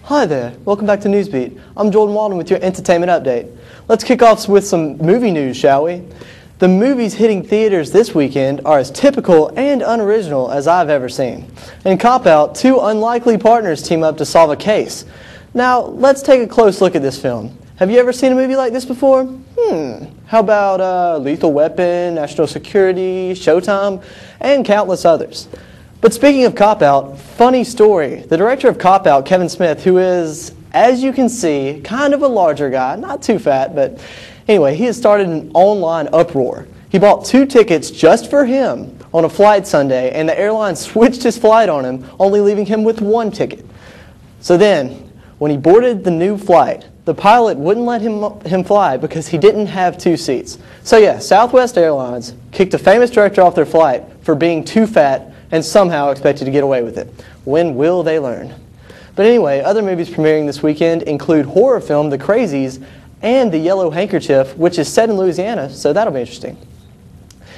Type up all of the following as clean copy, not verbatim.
Hi there, welcome back to Newsbeat. I'm Walden with your entertainment update. Let's kick off with some movie news, shall we? The movies hitting theaters this weekend are as typical and unoriginal as I've ever seen. In Cop Out, two unlikely partners team up to solve a case. Now, let's take a close look at this film. Have you ever seen a movie like this before? How about Lethal Weapon, National Security, Showtime, and countless others? But speaking of Cop Out, funny story. The director of Cop Out, Kevin Smith, who is, as you can see, kind of a larger guy, not too fat, but anyway, he has started an online uproar. He bought 2 tickets just for him on a flight Sunday, and the airline switched his flight on him, only leaving him with 1 ticket. So then, when he boarded the new flight, the pilot wouldn't let him fly because he didn't have 2 seats. So yeah, Southwest Airlines kicked a famous director off their flight for being too fat and somehow expected to get away with it. When will they learn? But anyway, other movies premiering this weekend include horror film The Crazies and The Yellow Handkerchief, which is set in Louisiana, so that'll be interesting.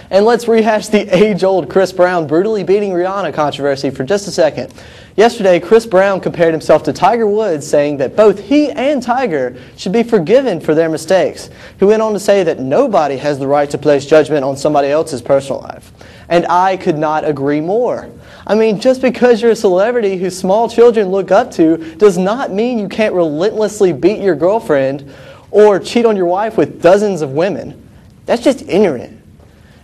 And let's rehash the age-old Chris Brown brutally beating Rihanna controversy for just a second. Yesterday, Chris Brown compared himself to Tiger Woods, saying that both he and Tiger should be forgiven for their mistakes. He went on to say that nobody has the right to place judgment on somebody else's personal life. And I could not agree more. I mean, just because you're a celebrity who small children look up to does not mean you can't relentlessly beat your girlfriend or cheat on your wife with dozens of women. That's just ignorant.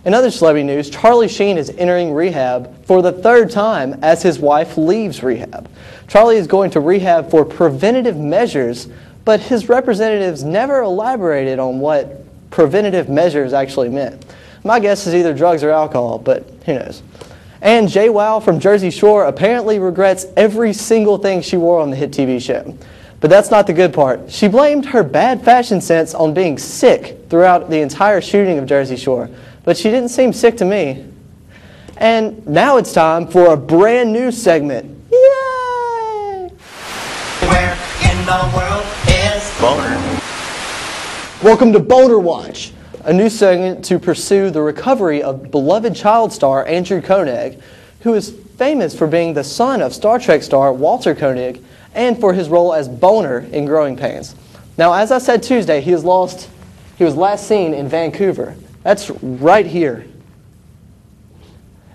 In other celebrity news, Charlie Sheen is entering rehab for the 3rd time as his wife leaves rehab. Charlie is going to rehab for preventative measures, but his representatives never elaborated on what preventative measures actually meant. My guess is either drugs or alcohol, but who knows. And JWoww from Jersey Shore apparently regrets every single thing she wore on the hit TV show. But that's not the good part. She blamed her bad fashion sense on being sick throughout the entire shooting of Jersey Shore. But she didn't seem sick to me. And now it's time for a brand new segment. Yay! Where in the world is Boner? Welcome to Boner Watch, a new segment to pursue the recovery of beloved child star Andrew Koenig, who is famous for being the son of Star Trek star Walter Koenig and for his role as Boner in Growing Pains. Now, as I said Tuesday, he was last seen in Vancouver. That's right here,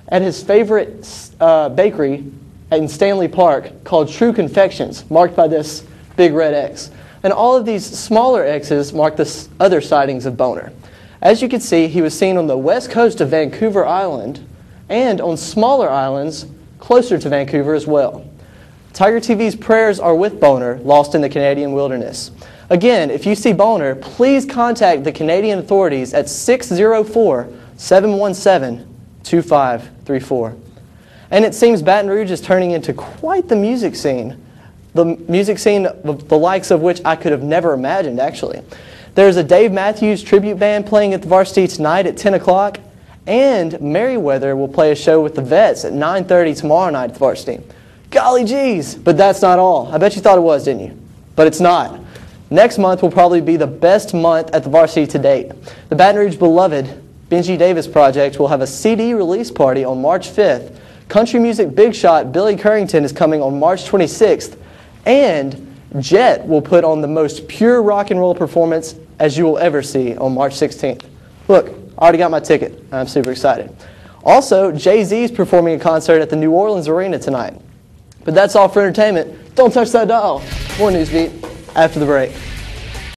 at his favorite bakery in Stanley Park called True Confections, marked by this big red X. And all of these smaller X's mark the other sightings of Boner. As you can see, he was seen on the west coast of Vancouver Island and on smaller islands closer to Vancouver as well. Tiger TV's prayers are with Boner, lost in the Canadian wilderness. Again, if you see Boner, please contact the Canadian authorities at 604-717-2534. And it seems Baton Rouge is turning into quite the music scene. The music scene, the likes of which I could have never imagined, actually. There's a Dave Matthews tribute band playing at the Varsity tonight at 10 o'clock, and Merriweather will play a show with the Vets at 9:30 tomorrow night at the Varsity. Golly geez, but that's not all. I bet you thought it was, didn't you? But it's not. Next month will probably be the best month at the Varsity to date. The Baton Rouge beloved Benji Davis Project will have a CD release party on March 5th. Country music big shot Billy Currington is coming on March 26th. And Jet will put on the most pure rock and roll performance as you will ever see on March 16th. Look, I already got my ticket. I'm super excited. Also, Jay-Z is performing a concert at the New Orleans Arena tonight. But that's all for entertainment. Don't touch that dial. More Newsbeat after the break.